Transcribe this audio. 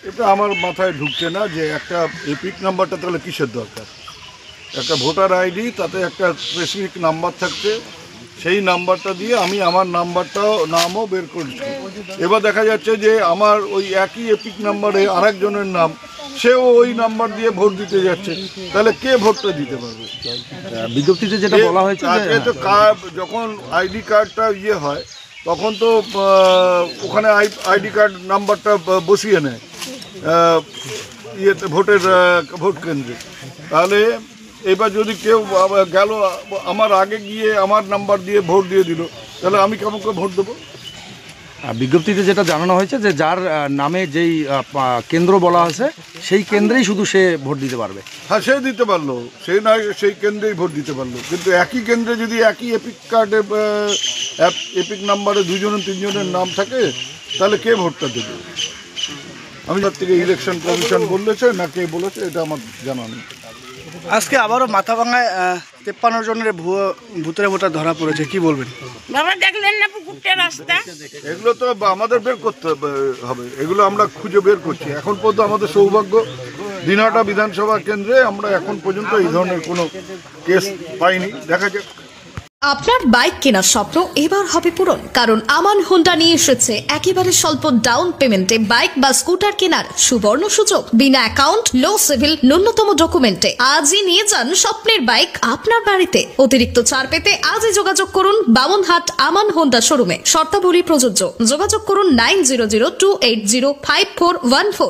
এটা আমার মাথায় ঢুকছে না যে একটা এপিক নাম্বারটা তাহলে কিসের দরকার। একটা ভোটার আইডি, তাতে একটা স্পেসিফিক নাম্বার থাকছে, সেই নাম্বারটা দিয়ে আমি আমার নামও বের করছি। এবার দেখা যাচ্ছে যে আমার ওই একই এপিক নাম্বারে আরেকজনের নাম, সেও ওই নাম্বার দিয়ে ভোট দিতে যাচ্ছে, তাহলে কে ভোটটা দিতে পারবে? বিজ্ঞপ্তিতে যেটা বলা হয়েছে তো যখন আইডি কার্ডটা হয় তখন তো ওখানে আইডি কার্ড নাম্বারটা বসিয়ে নেয় ভোট কেন্দ্রে। তাহলে এবার যদি কেউ গেল আমার আগে গিয়ে আমার নাম্বার দিয়ে ভোট দিয়ে দিল, তাহলে আমি কেমন করে ভোট দেবো? বিজ্ঞপ্তিতে যেটা জানানো হয়েছে যে যার নামে যেই কেন্দ্র বলা হয়েছে সেই কেন্দ্রেই শুধু সে ভোট দিতে পারবে। হ্যাঁ, সে দিতে পারলো, সে নয় সেই কেন্দ্রেই ভোট দিতে পারলো, কিন্তু একই কেন্দ্রে যদি একই এপিক কার্ডে এপিক নাম্বারে দুজনের তিনজনের নাম থাকে, তাহলে কে ভোটটা দেবে? আমি তার থেকে ইলেকশন কমিশন বলেছে না কে বলেছে এটা আমার জানা নেই। আজকে আবারও মাথাভাঙায় 53 জনের ভূতের ভোটার ধরা পড়েছে, কি বলবেন? বাবা দেখলেন না পুকুরটা রাস্তা, এগুলো তো আমাদের বের করতে হবে, এগুলো আমরা খুঁজে বের করছি। এখন পর্যন্ত আমাদের সৌভাগ্য দিনহাটা বিধানসভা কেন্দ্রে আমরা এখন পর্যন্ত এই ধরনের কোনো কেস পাইনি। দেখা যাক। আপনার বাইক কেনার স্বপ্ন এবার হবে পূরণ, কারণ আমান হোন্ডা নিয়ে এসেছে একেবারে স্বল্প ডাউন পেমেন্টে বাইক বা স্কুটার কেনার সুবর্ণ সুযোগ। বিনা অ্যাকাউন্ট, লো সিভিল, ন্যূনতম ডকুমেন্টে আজই নিয়ে যান স্বপ্নের বাইক আপনার বাড়িতে। অতিরিক্ত ছাড় পেতে আজই যোগাযোগ করুন বামনহাট আমান হোন্ডা শোরুমে। শর্তাবলী প্রযোজ্য। যোগাযোগ করুন 9002805414।